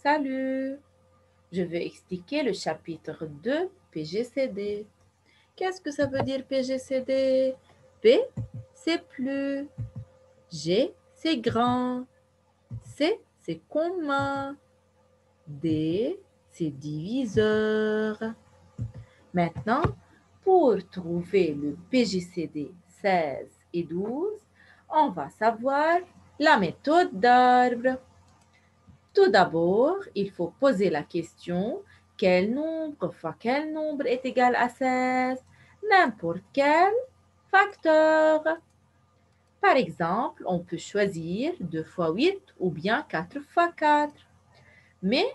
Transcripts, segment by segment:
Salut, je vais expliquer le chapitre 2 PGCD. Qu'est-ce que ça veut dire PGCD? P, c'est plus. G, c'est grand. C, c'est commun. D, c'est diviseur. Maintenant, pour trouver le PGCD 16 et 12, on va savoir la méthode d'arbre. Tout d'abord, il faut poser la question quel nombre fois quel nombre est égal à 16? N'importe quel facteur. Par exemple, on peut choisir 2 fois 8 ou bien 4 fois 4, mais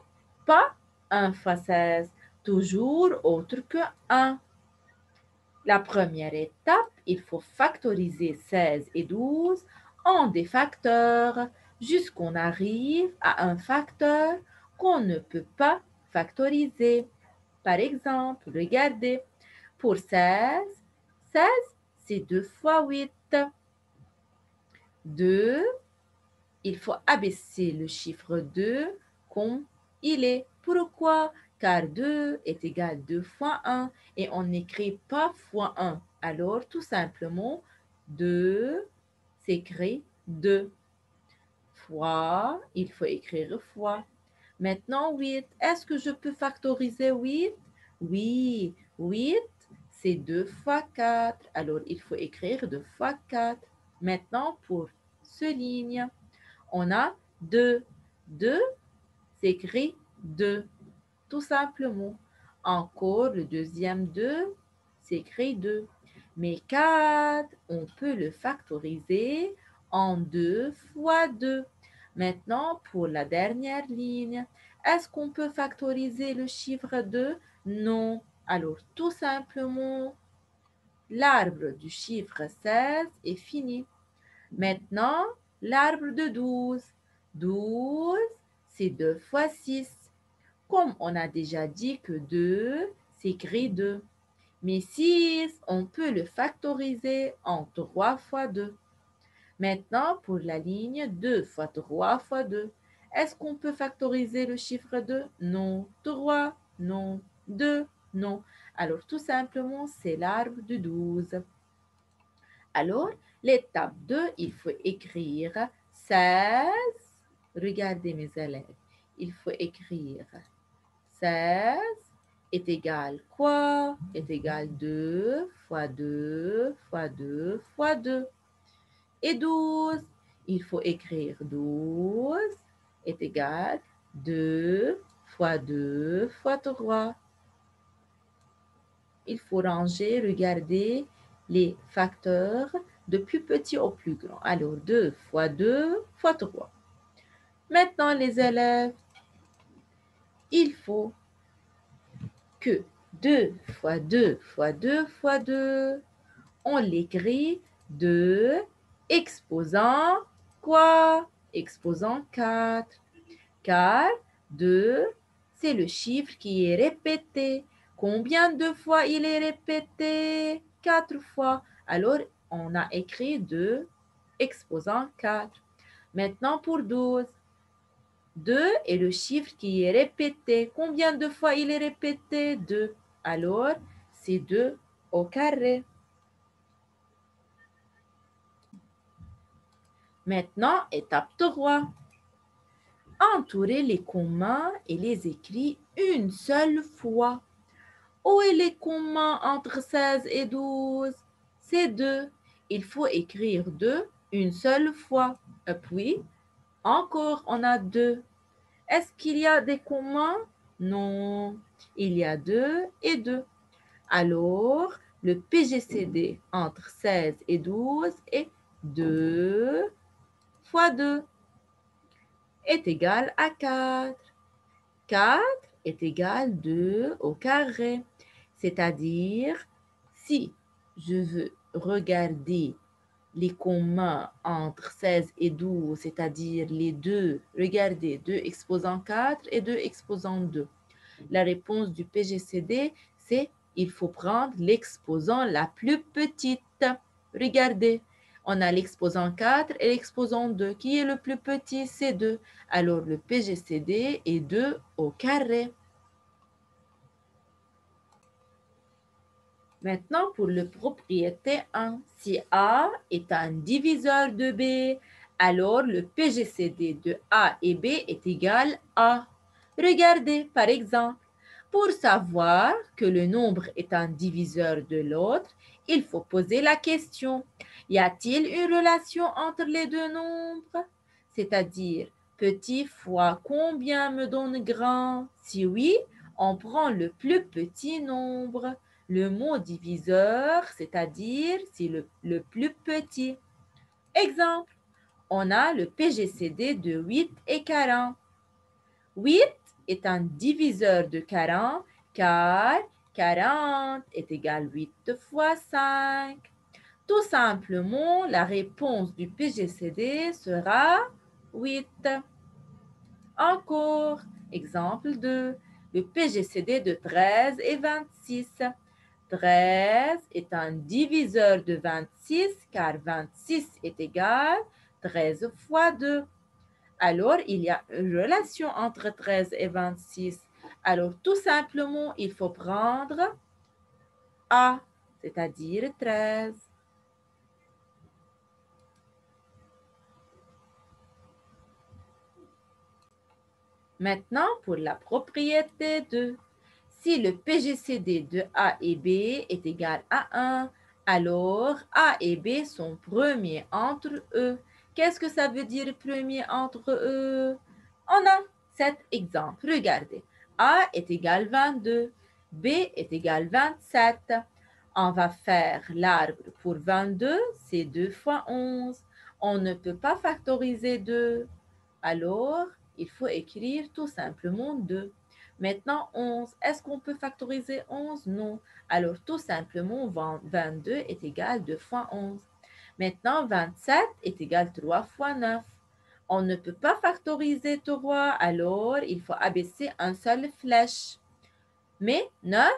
pas 1 fois 16, toujours autre que 1. La première étape, il faut factoriser 16 et 12 en des facteurs jusqu'on arrive à un facteur qu'on ne peut pas factoriser. Par exemple, regardez, pour 16, 16 c'est 2 fois 8. 2, il faut abaisser le chiffre 2 comme il est. Pourquoi? Car 2 est égal à 2 fois 1 et on n'écrit pas fois 1. Alors, tout simplement, 2 s'écrit 2. Fois, il faut écrire fois. Maintenant, 8. Est-ce que je peux factoriser 8? Oui, 8, c'est 2 fois 4. Alors, il faut écrire 2 fois 4. Maintenant, pour ce ligne, on a 2. 2 s'écrit 2, tout simplement. Encore, le deuxième 2 s'écrit 2. Mais 4, on peut le factoriser en 2 fois 2. Maintenant, pour la dernière ligne, est-ce qu'on peut factoriser le chiffre 2? Non. Alors, tout simplement, l'arbre du chiffre 16 est fini. Maintenant, l'arbre de 12. 12, c'est 2 fois 6. Comme on a déjà dit que 2 s'écrit 2. Mais 6, on peut le factoriser en 3 fois 2. Maintenant, pour la ligne 2 fois 3 fois 2, est-ce qu'on peut factoriser le chiffre 2? Non. 3, non. 2, non. Alors, tout simplement, c'est l'arbre de 12. Alors, l'étape 2, il faut écrire 16. Regardez mes élèves. Il faut écrire 16 est égal quoi? Est égal 2 fois 2 fois 2 fois 2. Et 12, il faut écrire 12 est égal 2 fois 2 fois 3. Il faut ranger, regarder les facteurs de plus petit au plus grand. Alors, 2 fois 2 fois 3. Maintenant, les élèves, il faut que 2 fois 2 fois 2 fois 2, on l'écrit 2 exposant quoi? Exposant 4. Car 2, c'est le chiffre qui est répété. Combien de fois il est répété? 4 fois. Alors, on a écrit 2 exposant 4. Maintenant, pour 12, 2 est le chiffre qui est répété. Combien de fois il est répété? 2. Alors, c'est 2 au carré. Maintenant, étape 3. Entourer les communs et les écrits une seule fois. Où est les communs entre 16 et 12? C'est 2. Il faut écrire 2 une seule fois. Et puis, encore, on a 2. Est-ce qu'il y a des communs? Non. Il y a 2 et 2. Alors, le PGCD entre 16 et 12 est 2 fois 2 est égal à 4. 4 est égal à 2 au carré. C'est-à-dire, si je veux regarder les communs entre 16 et 12, c'est-à-dire les deux, regardez, 2 exposant 4 et 2 exposant 2. La réponse du PGCD, c'est il faut prendre l'exposant la plus petite. Regardez, On a l'exposant 4 et l'exposant 2. Qui est le plus petit? C'est 2. Alors, le PGCD est 2 au carré. Maintenant, pour le propriété 1, si A est un diviseur de B, alors le PGCD de A et B est égal à. Regardez, par exemple, pour savoir que le nombre est un diviseur de l'autre, il faut poser la question, y a-t-il une relation entre les deux nombres? C'est-à-dire, petit fois combien me donne grand? Si oui, on prend le plus petit nombre. Le mot diviseur, c'est-à-dire c'est le plus petit. Exemple, on a le PGCD de 8 et 40. 8 est un diviseur de 40 car 40 est égal 8 fois 5. Tout simplement, la réponse du PGCD sera 8. Encore, exemple 2, le PGCD de 13 et 26. 13 est un diviseur de 26 car 26 est égal 13 fois 2. Alors, il y a une relation entre 13 et 26. Alors, tout simplement, il faut prendre A, c'est-à-dire 13. Maintenant, pour la propriété 2. Si le PGCD de A et B est égal à 1, alors A et B sont premiers entre eux. Qu'est-ce que ça veut dire premier entre eux? On a cet exemple. Regardez. A est égal 22, B est égal 27. On va faire l'arbre pour 22, c'est 2 fois 11. On ne peut pas factoriser 2. Alors, il faut écrire tout simplement 2. Maintenant, 11. Est-ce qu'on peut factoriser 11? Non. Alors, tout simplement, 22 est égal 2 fois 11. Maintenant, 27 est égal 3 fois 9. On ne peut pas factoriser 3, alors il faut abaisser un seul flèche. Mais 9,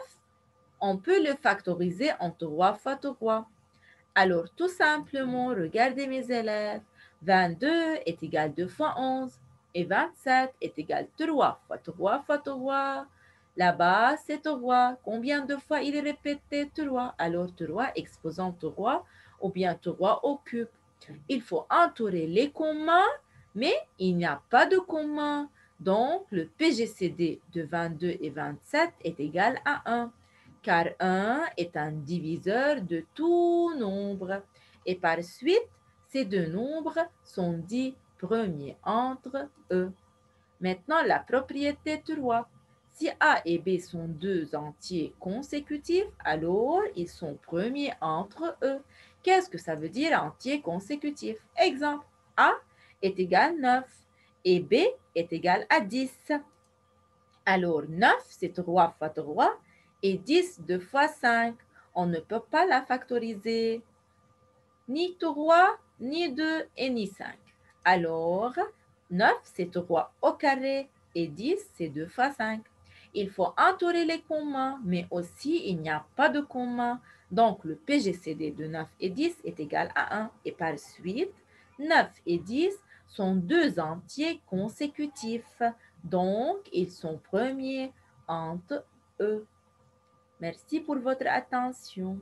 on peut le factoriser en 3 fois 3. Alors, tout simplement, regardez mes élèves. 22 est égal 2 fois 11 et 27 est égal 3 fois 3 fois 3. Là-bas, c'est 3. Combien de fois il est répété 3? Alors, 3 exposant 3 ou bien 3 au cube. Il faut entourer les communs, mais il n'y a pas de commun. Donc, le PGCD de 22 et 27 est égal à 1 car 1 est un diviseur de tout nombre. Et par suite, ces deux nombres sont dits premiers entre eux. Maintenant, la propriété 3. Si A et B sont deux entiers consécutifs, alors ils sont premiers entre eux. Qu'est-ce que ça veut dire entier consécutif? Exemple, A est égal 9 et B est égal à 10. Alors, 9, c'est 3 fois 3 et 10, 2 fois 5. On ne peut pas la factoriser. Ni 3, ni 2 et ni 5. Alors, 9, c'est 3 au carré et 10, c'est 2 fois 5. Il faut entourer les communs, mais aussi il n'y a pas de commun. Donc, le PGCD de 9 et 10 est égal à 1. Et par suite, 9 et 10 sont deux entiers consécutifs. Donc, ils sont premiers entre eux. Merci pour votre attention.